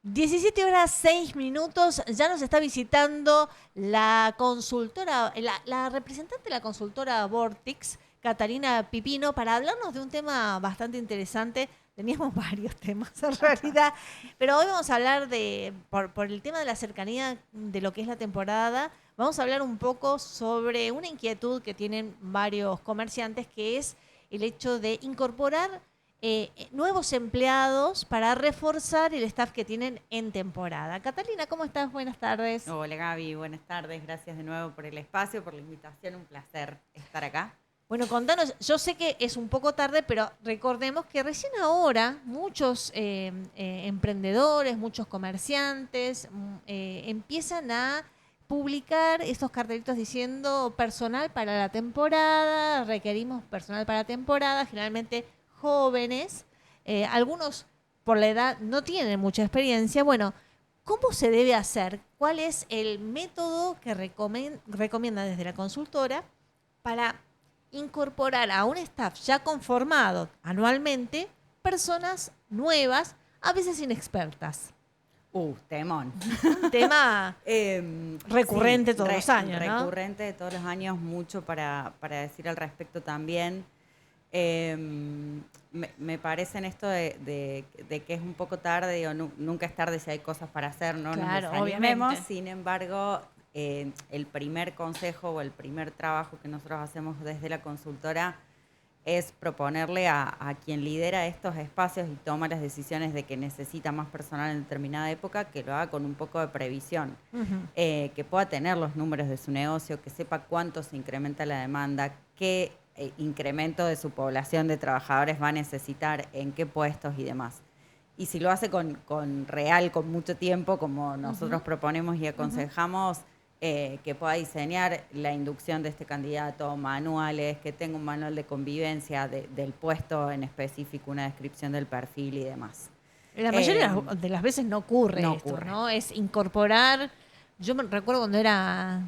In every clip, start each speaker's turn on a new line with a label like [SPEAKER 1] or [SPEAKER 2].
[SPEAKER 1] 17:06. Ya nos está visitando la consultora, la representante de la consultora Vortix, Catalina Pipino, para hablarnos de un tema bastante interesante. Teníamos varios temas en realidad, pero hoy vamos a hablar por el tema de la cercanía de lo que es la temporada, vamos a hablar un poco sobre una inquietud que tienen varios comerciantes, que es el hecho de incorporar nuevos empleados para reforzar el staff que tienen en temporada. Catalina, ¿cómo estás? Buenas tardes.
[SPEAKER 2] Hola Gaby, buenas tardes, gracias de nuevo por el espacio, por la invitación, un placer estar acá.
[SPEAKER 1] Bueno, contanos, yo sé que es un poco tarde, pero recordemos que recién ahora muchos emprendedores, muchos comerciantes empiezan a publicar estos cartelitos diciendo personal para la temporada, requerimos personal para la temporada, generalmente jóvenes, algunos por la edad no tienen mucha experiencia. Bueno, ¿cómo se debe hacer? ¿Cuál es el método que recomienda desde la consultora para incorporar a un staff ya conformado anualmente personas nuevas, a veces inexpertas?
[SPEAKER 2] Temón.
[SPEAKER 1] Un tema recurrente
[SPEAKER 2] Sí,
[SPEAKER 1] todos los años, ¿no?
[SPEAKER 2] recurrente de todos los años, mucho para decir al respecto también. Me parece en esto de que es un poco tarde, o nunca es tarde si hay cosas para hacer, no
[SPEAKER 1] Claro,
[SPEAKER 2] nos desanimemos.
[SPEAKER 1] obviamente.
[SPEAKER 2] Sin embargo, el primer consejo o el primer trabajo que nosotros hacemos desde la consultora es proponerle a quien lidera estos espacios y toma las decisiones de que necesita más personal en determinada época, que lo haga con un poco de previsión,
[SPEAKER 1] Ujú.
[SPEAKER 2] que pueda tener los números de su negocio, que sepa cuánto se incrementa la demanda, qué incremento de su población de trabajadores va a necesitar, en qué puestos y demás. Y si lo hace con mucho tiempo, como nosotros proponemos y aconsejamos, que pueda diseñar la inducción de este candidato, manuales, que tenga un manual de convivencia del puesto en específico, una descripción del perfil y demás.
[SPEAKER 1] La mayoría de las veces no ocurre
[SPEAKER 2] No
[SPEAKER 1] esto,
[SPEAKER 2] ocurre.
[SPEAKER 1] ¿no? Es incorporar. Yo me recuerdo cuando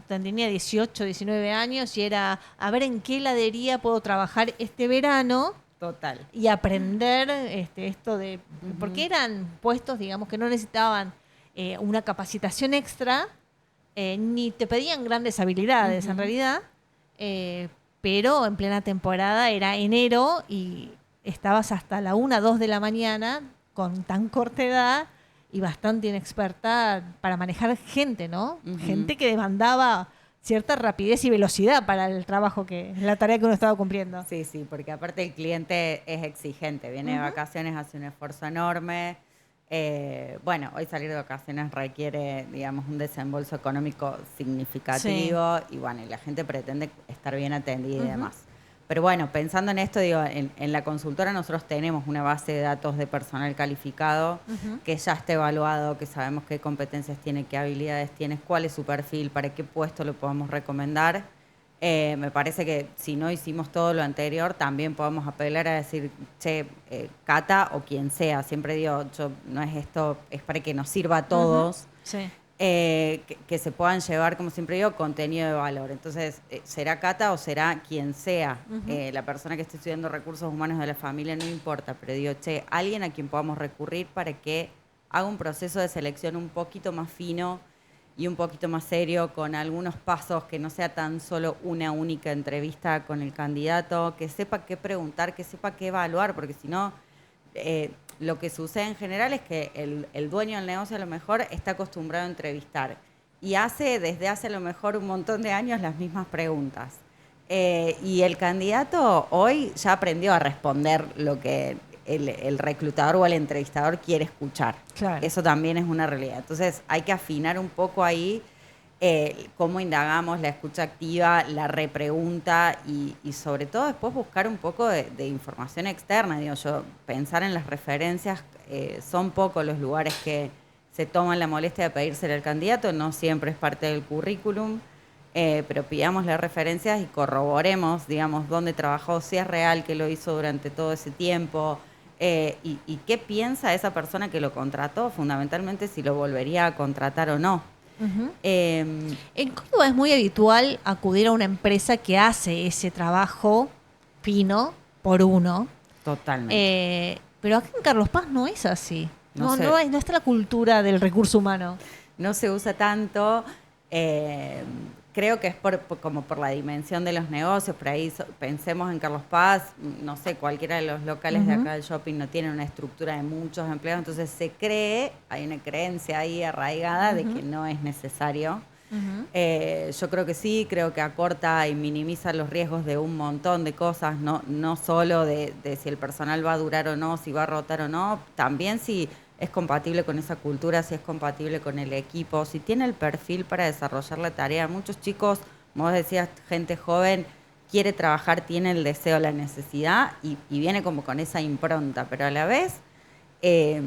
[SPEAKER 1] tenía 18, 19 años y era a ver en qué heladería puedo trabajar este verano
[SPEAKER 2] Total.
[SPEAKER 1] y aprender esto de. Porque
[SPEAKER 2] Ujú.
[SPEAKER 1] eran puestos, digamos, que no necesitaban una capacitación extra, ni te pedían grandes habilidades en
[SPEAKER 2] Ujú.
[SPEAKER 1] realidad, pero en plena temporada era enero y estabas hasta la 2 de la mañana con tan corta edad y bastante inexperta para manejar gente, ¿no?
[SPEAKER 2] Ujú.
[SPEAKER 1] Gente que demandaba cierta rapidez y velocidad para el trabajo la tarea que uno estaba cumpliendo.
[SPEAKER 2] Sí, sí, porque aparte el cliente es exigente, viene de
[SPEAKER 1] Ujú.
[SPEAKER 2] vacaciones, hace un esfuerzo enorme. Bueno, hoy salir de vacaciones requiere, digamos, un desembolso económico
[SPEAKER 1] Sí.
[SPEAKER 2] significativo y bueno, y la gente pretende estar bien atendida y
[SPEAKER 1] Ujú.
[SPEAKER 2] demás. Pero bueno, pensando en esto, digo, en la consultora nosotros tenemos una base de datos de personal calificado
[SPEAKER 1] Ujú.
[SPEAKER 2] que ya está evaluado, que sabemos qué competencias tiene, qué habilidades tiene, cuál es su perfil, para qué puesto lo podemos recomendar. Me parece que si no hicimos todo lo anterior, también podemos apelar a decir, che, Cata o quien sea, siempre digo, no es esto, es para que nos sirva a
[SPEAKER 1] Ujú.
[SPEAKER 2] todos,
[SPEAKER 1] Sí.
[SPEAKER 2] que se puedan llevar, como siempre digo, contenido de valor. Entonces, será Cata o será quien sea,
[SPEAKER 1] Ujú.
[SPEAKER 2] la persona que esté estudiando recursos humanos de la familia, no importa, pero digo, che, alguien a quien podamos recurrir para que haga un proceso de selección un poquito más fino y un poquito más serio, con algunos pasos, que no sea tan solo una única entrevista con el candidato, que sepa qué preguntar, que sepa qué evaluar, porque si no, lo que sucede en general es que el dueño del negocio a lo mejor está acostumbrado a entrevistar y hace desde hace a lo mejor un montón de años las mismas preguntas. Y el candidato hoy ya aprendió a responder lo que el reclutador o el entrevistador quiere escuchar.
[SPEAKER 1] Claro.
[SPEAKER 2] Eso también es una realidad. Entonces hay que afinar un poco ahí cómo indagamos, la escucha activa, la repregunta y sobre todo después buscar un poco de información externa. Digo, yo pensar en las referencias, son pocos los lugares que se toman la molestia de pedírselo al candidato, no siempre es parte del currículum. Pero pidamos las referencias y corroboremos, digamos, dónde trabajó, si es real que lo hizo durante todo ese tiempo, y qué piensa esa persona que lo contrató, fundamentalmente si lo volvería a contratar o no.
[SPEAKER 1] Ujú.
[SPEAKER 2] Eh,
[SPEAKER 1] En Córdoba es muy habitual acudir a una empresa que hace ese trabajo fino por uno,
[SPEAKER 2] Totalmente.
[SPEAKER 1] pero acá en Carlos Paz no es así.
[SPEAKER 2] No
[SPEAKER 1] No,
[SPEAKER 2] sé,
[SPEAKER 1] no está la cultura del recurso humano.
[SPEAKER 2] no se usa tanto. Creo que es como por la dimensión de los negocios. Por ahí pensemos en Carlos Paz, no sé, cualquiera de los locales de
[SPEAKER 1] Ujú,
[SPEAKER 2] acá del shopping no tienen una estructura de muchos empleados, entonces se cree, hay una creencia ahí arraigada de
[SPEAKER 1] ujú,
[SPEAKER 2] que no es necesario.
[SPEAKER 1] ujú.
[SPEAKER 2] Yo creo que sí, creo que acorta y minimiza los riesgos de un montón de cosas, no solo de si el personal va a durar o no, si va a rotar o no, también si es compatible con esa cultura, si es compatible con el equipo, si tiene el perfil para desarrollar la tarea. Muchos chicos, como vos decías, gente joven, quiere trabajar, tiene el deseo, la necesidad y viene como con esa impronta, pero a la vez eh,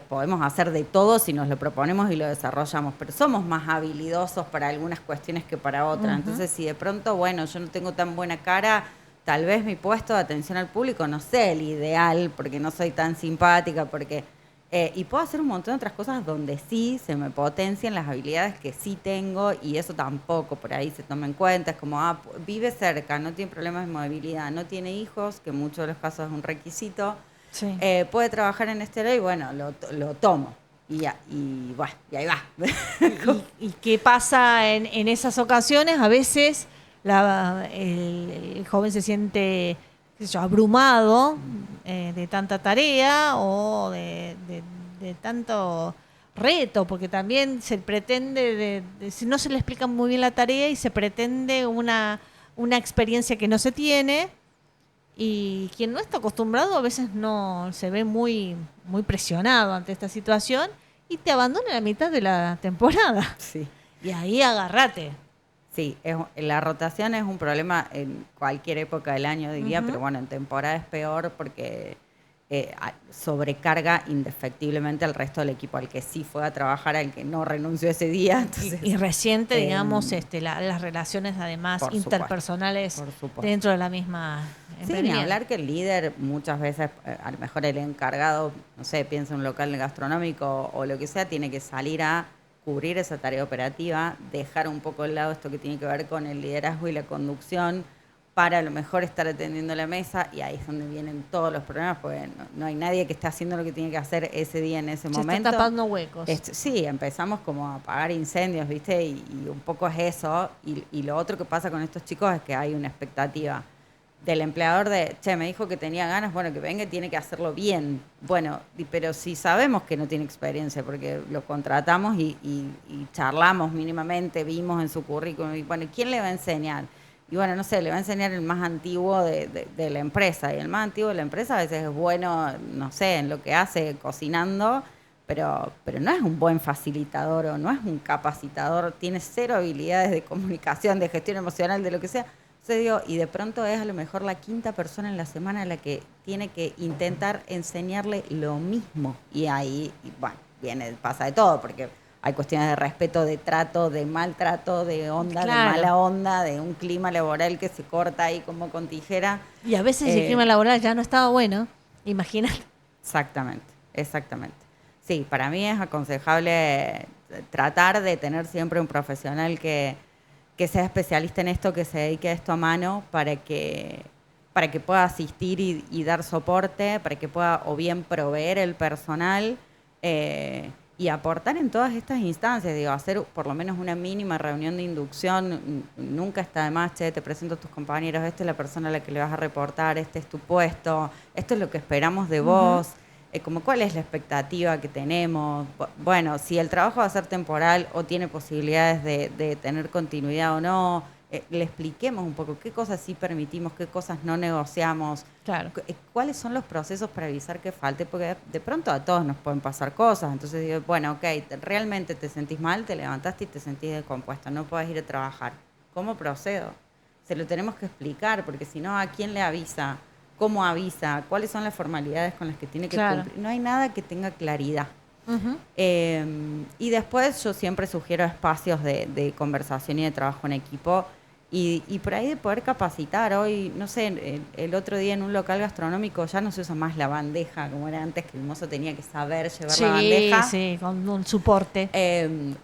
[SPEAKER 2] podemos hacer de todo si nos lo proponemos y lo desarrollamos, pero somos más habilidosos para algunas cuestiones que para otras.
[SPEAKER 1] Ujú.
[SPEAKER 2] Entonces, si de pronto, bueno, yo no tengo tan buena cara, tal vez mi puesto de atención al público no sé el ideal, porque no soy tan simpática, porque... y puedo hacer un montón de otras cosas donde sí se me potencian las habilidades que sí tengo y eso tampoco por ahí se toma en cuenta. Es como, vive cerca, no tiene problemas de movilidad, no tiene hijos, que en muchos de los casos es un requisito,
[SPEAKER 1] Sí.
[SPEAKER 2] puede trabajar en este lado y bueno, lo tomo. Bueno, y ahí va.
[SPEAKER 1] ¿Y qué pasa en esas ocasiones? A veces el joven se siente, qué sé yo, abrumado de tanta tarea o de tanto reto, porque también se pretende, si no se le explica muy bien la tarea y se pretende una experiencia que no se tiene. Y quien no está acostumbrado a veces no se ve muy presionado ante esta situación y te abandona a la mitad de la temporada.
[SPEAKER 2] Sí.
[SPEAKER 1] Y ahí agárrate.
[SPEAKER 2] Sí, la rotación es un problema en cualquier época del año, diría, pero
[SPEAKER 1] Ujú.
[SPEAKER 2] bueno, en temporada es peor porque sobrecarga indefectiblemente al resto del equipo, al que sí fue a trabajar, al que no renunció ese día. Entonces,
[SPEAKER 1] Y reciente, digamos,
[SPEAKER 2] em,
[SPEAKER 1] las relaciones además
[SPEAKER 2] por supuesto,
[SPEAKER 1] interpersonales
[SPEAKER 2] por supuesto.
[SPEAKER 1] dentro de la misma
[SPEAKER 2] Sí, ni
[SPEAKER 1] emprendimiento.
[SPEAKER 2] hablar que el líder muchas veces, a lo mejor el encargado, no sé, piensa en un local gastronómico o lo que sea, tiene que salir a cubrir esa tarea operativa, dejar un poco de lado esto que tiene que ver con el liderazgo y la conducción para a lo mejor estar atendiendo la mesa y ahí es donde vienen todos los problemas porque no hay nadie que esté haciendo lo que tiene que hacer ese día en ese
[SPEAKER 1] Se está
[SPEAKER 2] momento.
[SPEAKER 1] tapando huecos.
[SPEAKER 2] Sí, empezamos como a apagar incendios, ¿viste? Y un poco es eso. Y lo otro que pasa con estos chicos es que hay una expectativa del empleador de, che, me dijo que tenía ganas, bueno, que venga y tiene que hacerlo bien. Bueno, pero si sabemos que no tiene experiencia, porque lo contratamos y charlamos mínimamente, vimos en su currículum, y bueno, ¿quién le va a enseñar? Y bueno, no sé, le va a enseñar el más antiguo de la empresa. Y el más antiguo de la empresa a veces es bueno, no sé, en lo que hace, cocinando, pero no es un buen facilitador o no es un capacitador, tiene cero habilidades de comunicación, de gestión emocional, de lo que sea. Entonces digo, y de pronto es a lo mejor la quinta persona en la semana a la que tiene que intentar enseñarle lo mismo. Y ahí, bueno, pasa de todo, porque hay cuestiones de respeto, de trato, de maltrato, de onda, de
[SPEAKER 1] Claro.
[SPEAKER 2] mala onda, de un clima laboral que se corta ahí como con tijera.
[SPEAKER 1] Y a veces el
[SPEAKER 2] Eh,
[SPEAKER 1] clima laboral ya no estaba bueno. Imagínate.
[SPEAKER 2] Exactamente, exactamente. Sí, para mí es aconsejable tratar de tener siempre un profesional que sea especialista en esto, que se dedique a esto a mano para que pueda asistir y dar soporte, para que pueda o bien proveer el personal y aportar en todas estas instancias, digo, hacer por lo menos una mínima reunión de inducción, nunca está de más, che, te presento a tus compañeros, esta es la persona a la que le vas a reportar, este es tu puesto, esto es lo que esperamos de
[SPEAKER 1] Ujú.
[SPEAKER 2] vos, como cuál es la expectativa que tenemos, bueno, si el trabajo va a ser temporal o tiene posibilidades de tener continuidad o no, le expliquemos un poco qué cosas sí permitimos, qué cosas no negociamos,
[SPEAKER 1] Claro.
[SPEAKER 2] cuáles son los procesos para avisar que falte, porque de pronto a todos nos pueden pasar cosas. Entonces digo, bueno, ok, realmente te sentís mal, te levantaste y te sentís descompuesto, no podés ir a trabajar. ¿Cómo procedo? Se lo tenemos que explicar, porque si no, ¿a quién le avisa? ¿Cómo avisa? ¿Cuáles son las formalidades con las que tiene que
[SPEAKER 1] Claro.
[SPEAKER 2] cumplir? No hay nada que tenga claridad.
[SPEAKER 1] Ujú.
[SPEAKER 2] Y después yo siempre sugiero espacios de conversación y de trabajo en equipo y por ahí de poder capacitar. Hoy, no sé, el otro día en un local gastronómico ya no se usa más la bandeja como era antes, que el mozo tenía que saber llevar la
[SPEAKER 1] Sí,
[SPEAKER 2] bandeja.
[SPEAKER 1] sí, con un soporte.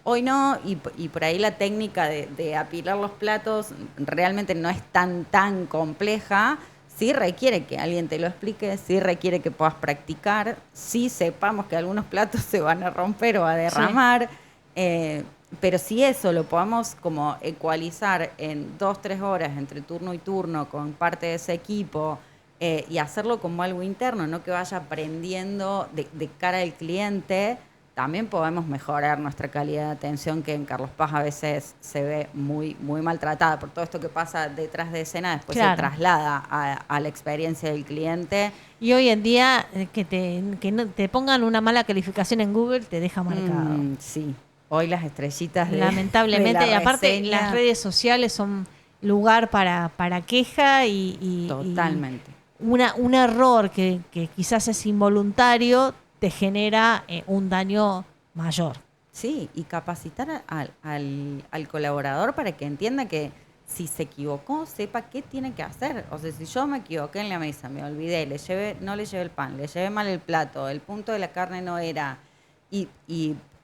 [SPEAKER 2] Hoy no, y por ahí la técnica de apilar los platos realmente no es tan compleja. Sí requiere que alguien te lo explique, sí requiere que puedas practicar, sí sepamos que algunos platos se van a romper o a derramar, pero si eso lo podamos como ecualizar en 2, 3 horas entre turno y turno con parte de ese equipo, y hacerlo como algo interno, no que vaya aprendiendo de cara al cliente, también podemos mejorar nuestra calidad de atención, que en Carlos Paz a veces se ve muy, muy maltratada por todo esto que pasa detrás de escena, después se traslada a la experiencia del cliente.
[SPEAKER 1] Y hoy en día que no, te pongan una mala calificación en Google te deja marcado.
[SPEAKER 2] Sí, hoy las estrellitas
[SPEAKER 1] lamentablemente,
[SPEAKER 2] de la
[SPEAKER 1] y aparte
[SPEAKER 2] reseña,
[SPEAKER 1] las redes sociales son lugar para queja y
[SPEAKER 2] totalmente.
[SPEAKER 1] Un error que quizás es involuntario te genera un daño mayor.
[SPEAKER 2] Sí, y capacitar al colaborador para que entienda que si se equivocó, sepa qué tiene que hacer. O sea, si yo me equivoqué en la mesa, me olvidé, no le llevé el pan, le llevé mal el plato, el punto de la carne no era, y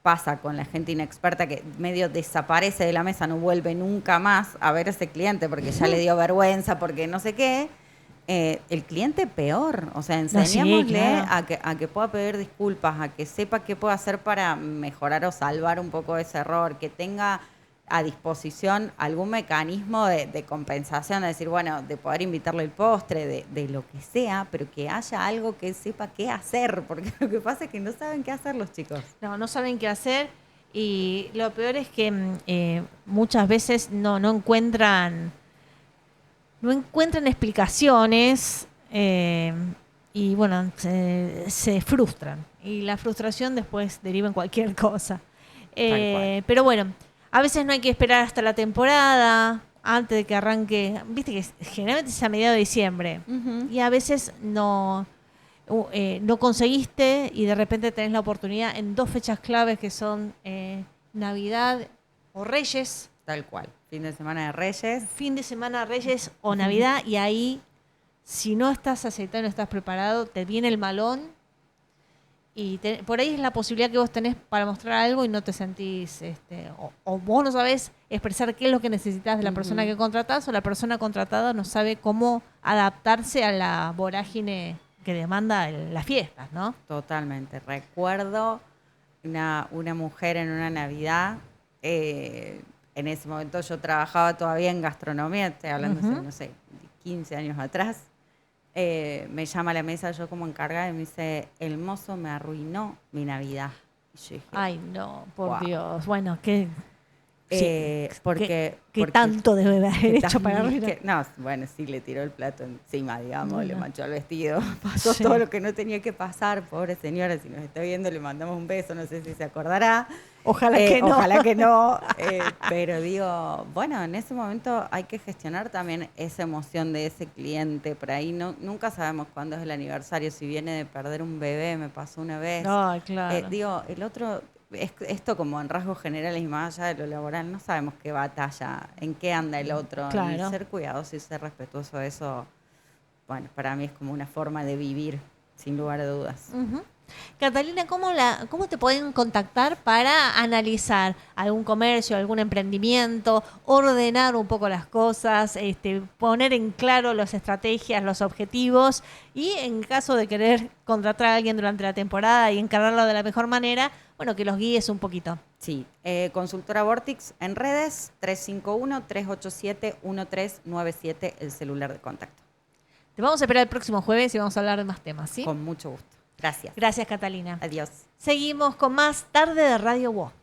[SPEAKER 2] pasa con la gente inexperta que medio desaparece de la mesa, no vuelve nunca más a ver a ese cliente porque ya le dio vergüenza, porque no sé qué. El cliente peor, o sea, enseñémosle a que pueda pedir disculpas, a que sepa qué puede hacer para mejorar o salvar un poco ese error, que tenga a disposición algún mecanismo de compensación, de decir, bueno, de poder invitarle el postre, de lo que sea, pero que haya algo que sepa qué hacer, porque lo que pasa es que no saben qué hacer los chicos.
[SPEAKER 1] No saben qué hacer, y lo peor es que muchas veces no encuentran explicaciones, y bueno, se frustran. Y la frustración después deriva en cualquier cosa. Pero bueno, a veces no hay que esperar hasta la temporada, antes de que arranque. Viste que generalmente es a mediados de diciembre. Y a veces no conseguiste, y de repente tenés la oportunidad en 2 fechas claves que son Navidad o Reyes.
[SPEAKER 2] Tal cual. Fin de semana de Reyes.
[SPEAKER 1] Fin de semana de Reyes o Navidad, y ahí, si no estás aceitado, no estás preparado, te viene el malón, y por ahí es la posibilidad que vos tenés para mostrar algo y no te sentís, o vos no sabés expresar qué es lo que necesitas de la persona que contratás, o la persona contratada no sabe cómo adaptarse a la vorágine que demanda las fiestas, ¿no?
[SPEAKER 2] Totalmente. Recuerdo una mujer en una Navidad, en ese momento yo trabajaba todavía en gastronomía, estoy hablando hace, no sé, 15 años atrás. Me llama a la mesa, yo como encargada, y me dice, el mozo me arruinó mi Navidad. Y yo dije,
[SPEAKER 1] ay, no, por
[SPEAKER 2] wow.
[SPEAKER 1] Dios. Bueno, ¿qué
[SPEAKER 2] porque
[SPEAKER 1] tanto debe haber hecho para arruinar?
[SPEAKER 2] No, bueno, sí, le tiró el plato encima, digamos, le manchó el vestido, pasó todo lo que no tenía que pasar. Pobre señora, si nos está viendo, le mandamos un beso, no sé si se acordará.
[SPEAKER 1] Ojalá que no.
[SPEAKER 2] Ojalá que no. Pero digo, bueno, en ese momento hay que gestionar también esa emoción de ese cliente. Por ahí nunca sabemos cuándo es el aniversario. Si viene de perder un bebé, me pasó una vez.
[SPEAKER 1] No, claro.
[SPEAKER 2] Digo, el otro, esto como en rasgos generales y más allá de lo laboral, no sabemos qué batalla, en qué anda el otro.
[SPEAKER 1] Claro.
[SPEAKER 2] Y ser cuidadoso y ser respetuoso, eso, bueno, para mí es como una forma de vivir, sin lugar a dudas.
[SPEAKER 1] Catalina, ¿cómo te pueden contactar para analizar algún comercio, algún emprendimiento, ordenar un poco las cosas, poner en claro las estrategias, los objetivos, y en caso de querer contratar a alguien durante la temporada y encargarlo de la mejor manera, bueno, que los guíes un poquito?
[SPEAKER 2] Sí, consultora Vortix en redes, 351-387-1397, el celular de contacto.
[SPEAKER 1] Te vamos a esperar el próximo jueves y vamos a hablar de más temas, ¿sí?
[SPEAKER 2] Con mucho gusto. Gracias.
[SPEAKER 1] Gracias, Catalina.
[SPEAKER 2] Adiós.
[SPEAKER 1] Seguimos con más Tarde de Radio WOW.